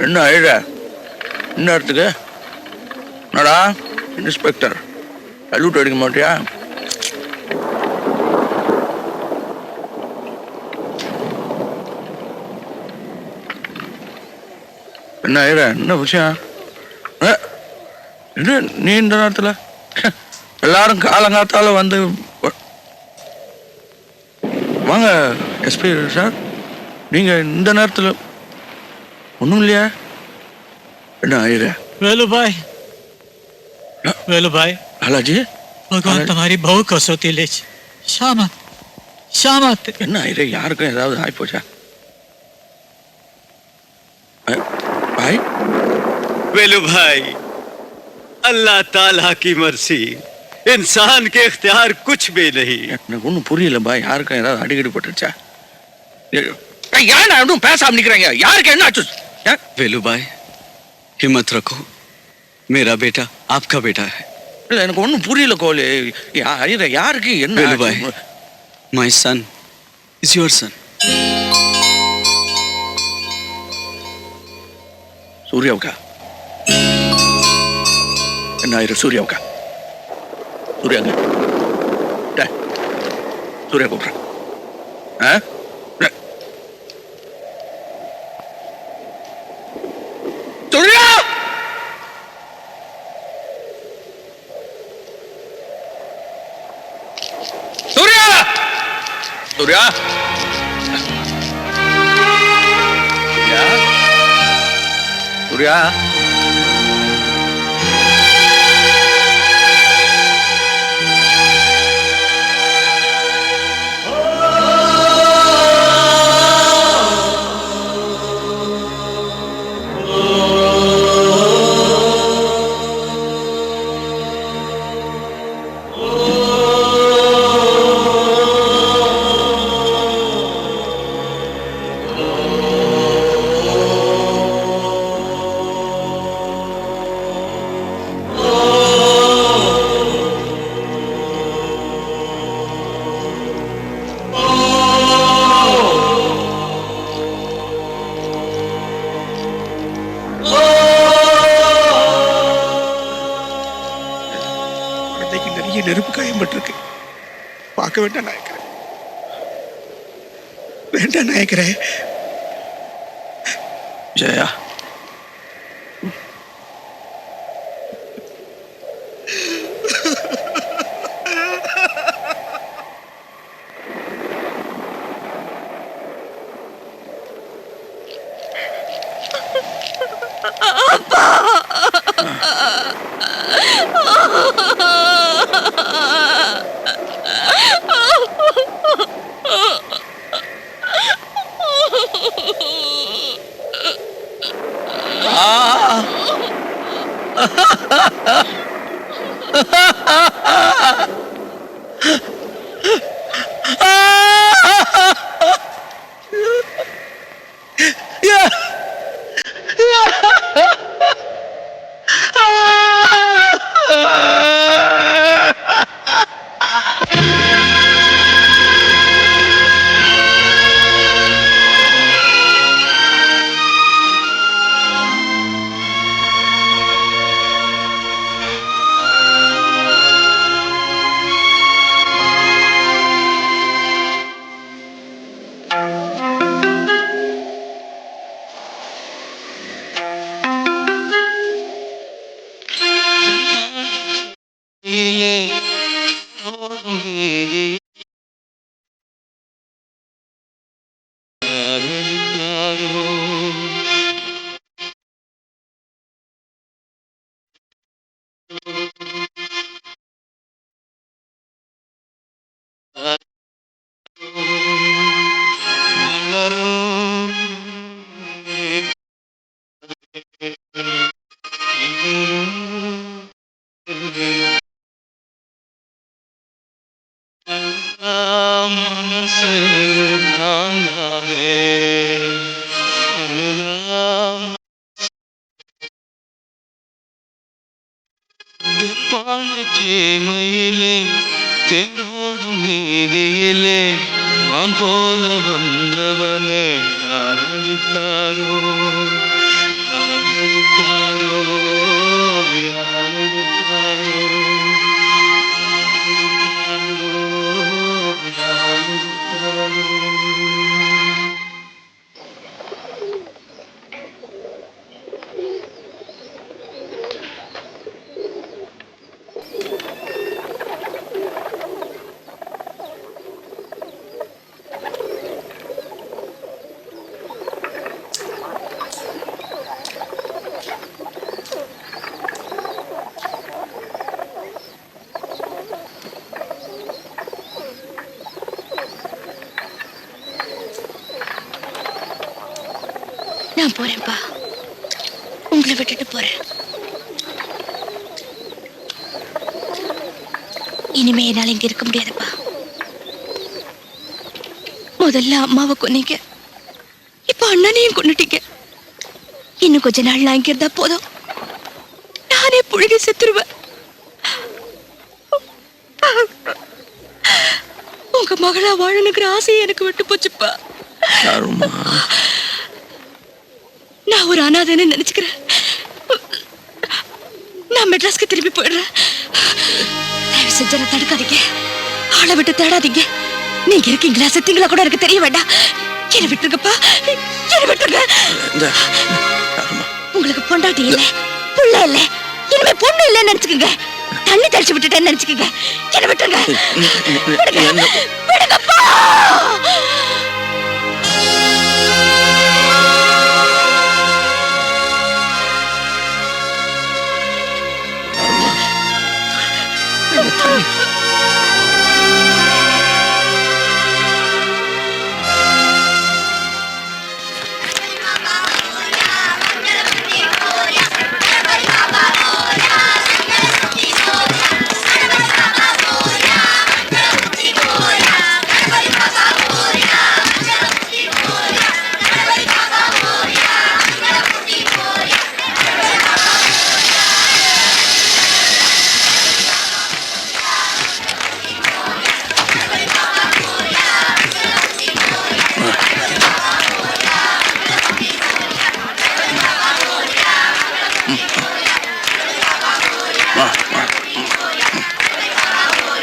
என்ன அழுற? என்ன இடத்துக்கு? என்னடா இன்ஸ்பெக்டர், சல்யூட் அடிக்க மாட்டியா? என்ன அழுற? என்ன விஷயம்? என்ன நீ இந்த நேரத்தில்? எல்லாரும் காலங்காத்தால வந்து வாங்க எஸ்பி சார், நீங்கள் இந்த நேரத்தில் ஒன்றும் இல்லையா? என்ன आएगा? वेलू भाई, वेलू भाई, हालाजी भगवान तुम्हारी बहु कसौती ले शामत शामत என்ன ஆயிரு? யாருக்கும் ஏதாவது ஆகி போச்சா? भाई वेलू भाई, अल्लाह ताला की मर्जी, इंसान के इख्तियार कुछ भी नहीं. எனக்கு ஒன்றும் புரியல பாய். யாருக்கும் ஏதாவது அடிக்கடி போட்டுருச்சா? ஏன் ஒன்றும் பேசாம நிற்கிறாங்க? யாருக்கு என்ன ஆச்சு? वेलू भाई, हिम्मत रखो, मेरा बेटा आपका बेटा है. இல்லை எனக்கு ஒன்றும் புரியல கோலி. யாருக்கு என்ன? वेलू भाई, my son is your son. சூர்யாவுக்கா? என்ன ஆயிரு சூர்யாவுக்கா? சூர்யாங்க, சூர்யா கூப்பிட்றேன். சூர்யா! சூர்யா! சூர்யா! சூர்யா! நெருப்பு காயம்பட்டிருக்கு. பார்க்க வேண்டாம் நாயக்கரே, வேண்டாம் நாயக்கரே. ஜெயா, மயிலே தேரோடும் நீதியிலே நான் போல வந்தவனே ஆரம்பித்தாரோ நான் போறேன்ப்பா, உங்களை விட்டுட்டு போறேன். இனிமே என்னால இங்க இருக்க முடியாதுப்பா. முதல்ல அம்மாவை கொன்னீங்க, இப்ப அண்ணனையும் கொன்னுட்டீங்க. இன்னும் கொஞ்ச நாள் நான் இங்க இருந்தா போதும், நானே புழுகி செத்துருவேன். உங்க மகளா வாழணுங்கிற ஆசையை எனக்கு விட்டு போச்சுப்பா. யாரும்மா? நான் ஒரு அனாதைன்னு நினைச்சுக்கிறேன். நான் மெட்ராஸ்க்கு திரும்பி போயிடுறேன். தயவு செஞ்சு என்ன தடுக்காதீங்க, ஆளை விட்டு தேடாதீங்க. நீங்க இருக்கீங்களா செத்தீங்களா கூட எனக்கு தெரிய வேண்டாம். என்ன விட்டுருங்கப்பா, என்ன விட்டுருங்க. யாரும்மா? உங்களுக்கு பொண்டாட்டி இல்ல, புள்ள இல்ல, இனிமே பொண்ணு இல்லைன்னு நினைச்சுக்கோங்க. தண்ணி தெளிச்சு விட்டுட்டேன்னு நினைச்சுக்கோங்க. என்ன விட்டுருங்க. விடுங்கப்பா.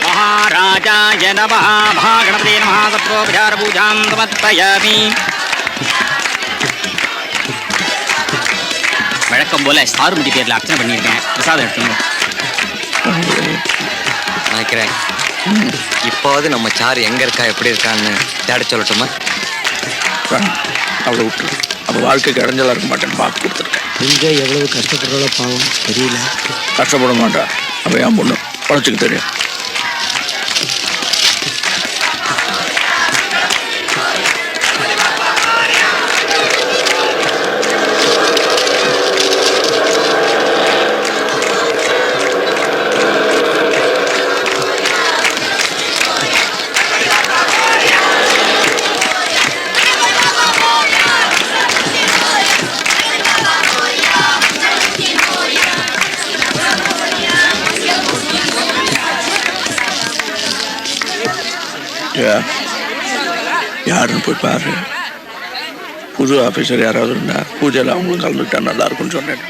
महाराजाय नमः महागणपते नमः सर्वोपचारपूजां समर्पयामि. வழக்கம் போல சாருமதி பேர்ல அர்ச்சனை பண்ணியிருக்கேன். பிரசாதம் எடுத்துங்க. நினைக்கிறேன் இப்போது நம்ம சாரு எங்க இருக்கா எப்படி இருக்கான்னு தேட சொல்லட்டுமா? அவளை விட்டு அவள் வாழ்க்கைக்கு இடைஞ்சலா இருக்க மாட்டேன்னு பார்த்து கொடுத்துருக்கேன். இங்க எவ்வளவு கஷ்டப்படுறோட பாவம் தெரியல. கஷ்டப்பட மாட்டா, அவள் என் பொண்ணு, பழச்சுக்கு தெரியும். யாருன்னு போய் பாரு. புது ஆஃபீஸர் யாராவது இருந்தா பூஜையில் அவங்களும் கலந்துக்கிட்டா நல்லா இருக்கும்னு சொன்னேன்.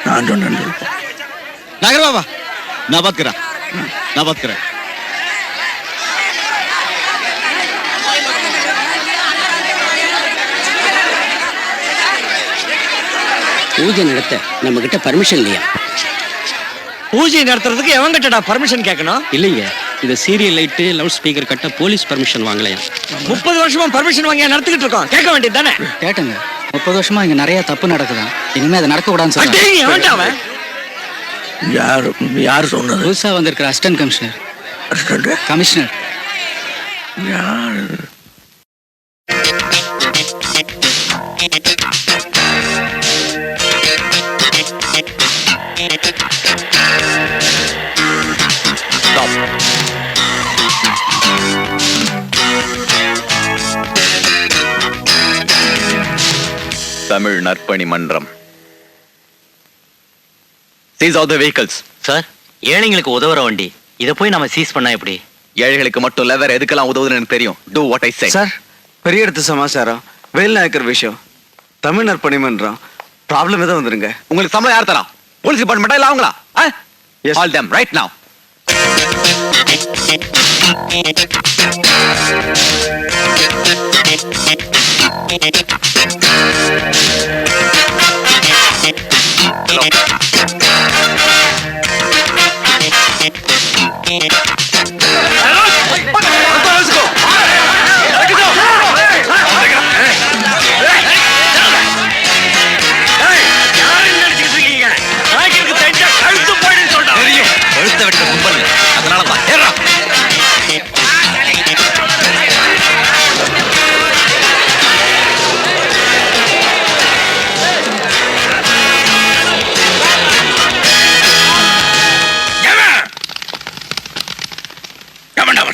நான் சொன்னேன்னு சொல்லுவோம். नागर बाबा நான் பார்க்கிறேன். பூஜை நடத்த நம்ம கிட்ட பர்மிஷன் இல்லையா? பூஜை நடத்துறதுக்கு எவன் கிட்டடா பர்மிஷன் கேட்கணும்? இல்லைங்க, இந்த சீரியல் லைட்டு லவுட் ஸ்பீக்கர் கட்ட போலீஸ் பர்மிஷன் வாங்கலையா? 30 வருஷமா பர்மிஷன் வாங்கி நடத்திக்கிட்டு இருக்கோம். கேட்க வேண்டியது தானே? கேட்டங்க. 30 வருஷமா இங்க நிறைய தப்பு நடக்குதான். இனிமே அதை நடக்க கூடாதுன்னு சொல்றாங்க. எவன்டா யார் சொன்னது? புதுசா வந்திருக்கிற அசிஸ்டன்ட் கமிஷனர். கமிஷனர் யாரு? தமிழ் நற்பணி மன்றம். Seize of the vehicles. Sir, ஏழைங்களுக்கு உதவுற வண்டி, இதை போய் நம்ம சீஸ் பண்ணா எப்படி? ஏழைகளுக்கு மட்டும் இல்ல, வேற எதுக்கெல்லாம் உதவுதுன்னு எனக்கு தெரியும். Do what I say. Sir, பெரிய இடத்து சமாச்சாரம், வேல் நாயக்கர் விஷயம். தமிழ் நற்பணிமன்றம் ப்ராப்ளம் எதாவது வந்துருங்க. உங்களுக்கு சம்பளம் யார் தரா? போலீஸ் டிபார்ட்மெண்டா இல்ல அவங்களா? Yes. Call them right now. கழுத்தை வெட்ட கும்பல் அதனால தான் ஏறா.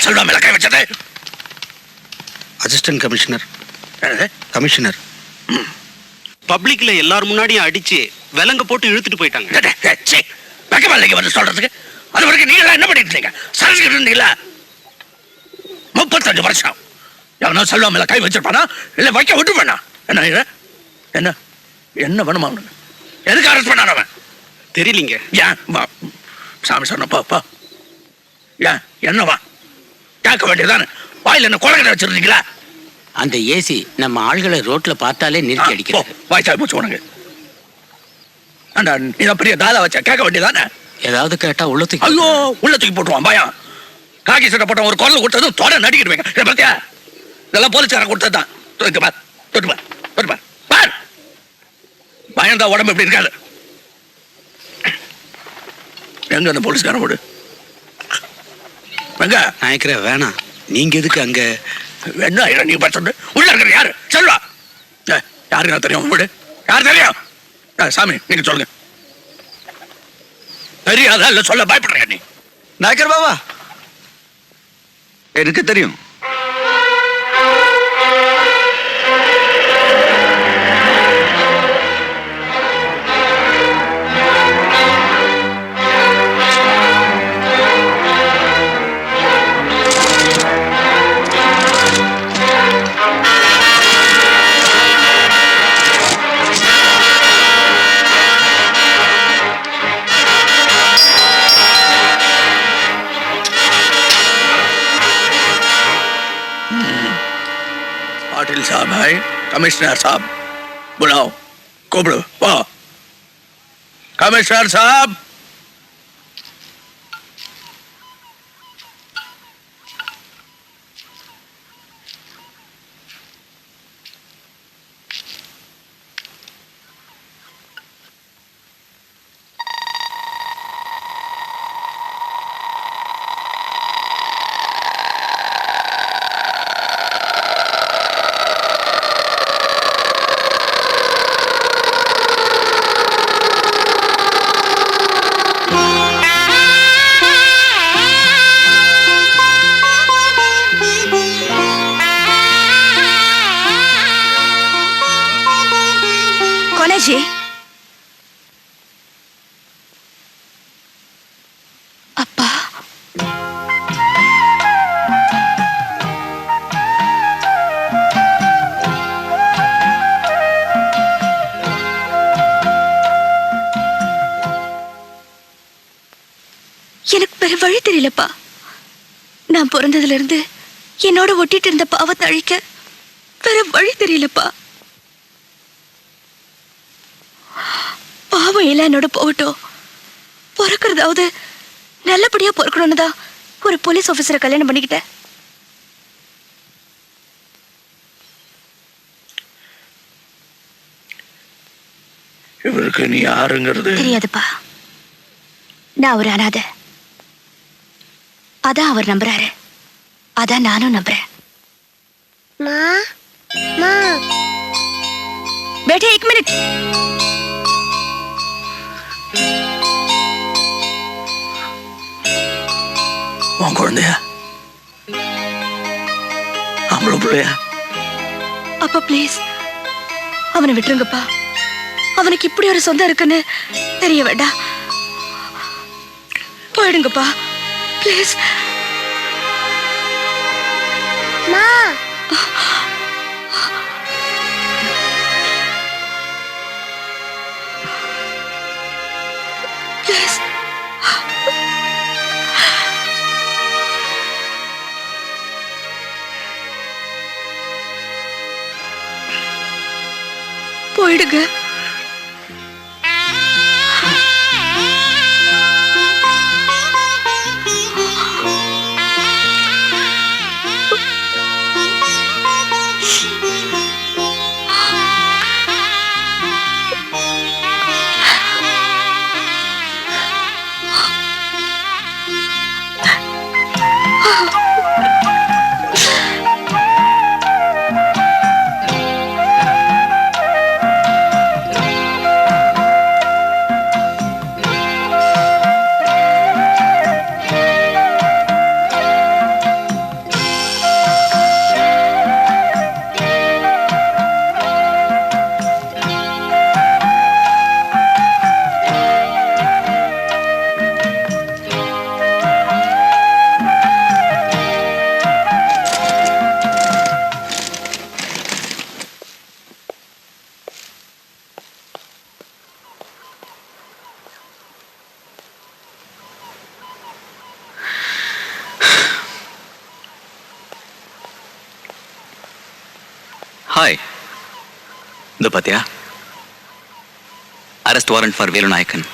செல்வம் மேல கை வச்சது அசிஸ்டன்ட் கமிஷனர். கமிஷனர் பப்ளிக்ல எல்லாரும் முன்னாடியும் அடிச்சு விலங்க போட்டு இழுத்துட்டு போயிட்டாங்க. வெக்கமல்லைங்க வந்து சொல்றதுக்கு. அது வரைக்கும் நீங்க என்ன பண்ணிட்டு இருந்தீங்க? சரிச்சுக்கிட்டு இருந்தீங்களா? 35 வருஷம் எவனோ செல்வம் மேல கை வச்சிருப்பானா இல்ல வைக்க விட்டு வேணா? என்ன இது? என்ன என்ன வேணுமா அவனுக்கு? எதுக்கு அரெஸ்ட் பண்ணான் அவன்? தெரியலீங்க. ஏன் சாமி சொன்னப்பா ஏன் என்னவா கேட்க வேண்டியதானே? வாயில என்ன குழந்தை வச்சிருந்தீங்களா? அந்த ஏசி நம்ம ஆள்களை ரோட்ல பார்த்தாலே நிறுத்தி அடிக்கிறது. வாய்ச்சா போச்சு உனக்கு. அண்டா நீ பெரிய தாதா வச்சா கேட்க வேண்டியதானே? ஏதாவது கேட்டா உள்ளத்துக்கு ஐயோ உள்ள தூக்கி போட்டுருவான் பயம். காக்கி சட்டை போட்ட ஒரு குரல் கொடுத்ததும் தொட நடிக்கிடுவேங்க. இதை பார்த்தியா? இதெல்லாம் போலீஸ்காரன் கொடுத்தது தான். தொட்டு பார் பயந்தா உடம்பு எப்படி இருக்காது. எங்க அந்த போலீஸ்காரன் போடு எங்க? நாயக்கர வேணாம். நீங்க எதுக்கு அங்க? என்ன நீ பார்த்து உள்ள இருக்கிற யாரு? செல்வா யாருக்கு தெரியும்? விடு. யார் தெரியும்? சாமி நீங்க சொல்லுங்க. தெரியாதா இல்ல சொல்ல பயப்படுறியா நீ? நாயக்கர் பாபா எனக்கு தெரியும். पाटिल साहब है, कमिश्नर साहब बुलाओ, कोबड़ो वाह कमिश्नर साहब. जी அப்பா எனக்கு வேற வழி தெரியலப்பா. நான் பிறந்ததுல இருந்து என்னோட ஒட்டிட்டு இருந்த பாவத்தை அழிக்க வேற வழி தெரியலப்பா. பாவம் எல்லாம் என்னோட போகட்டும். பிறக்கிறதாவது நல்லபடியா பிறக்கணும்னு தான் ஒரு போலீஸ் ஆபீசரை கல்யாணம் பண்ணிக்கிட்டேன். இவருக்கு நீ யாருங்கிறது தெரியாதுப்பா. நான் ஒரு அனாதை. அதான் அவர் நம்புறாரு, அதான் நானும் நம்புறேன். बेटे एक मिनट. உன் குழந்தையா? அவங்கள பிள்ளையா? அப்பா ப்ளீஸ் அவனை விட்டுருங்கப்பா. அவனுக்கு இப்படி ஒரு சொந்தம் இருக்குன்னு தெரிய வேண்டாம். போயிடுங்கப்பா ப்ளீஸ். போயிடுங்க. ஹாய், இந்த பாத்தியா, arrest warrant for Velu Nayakkan.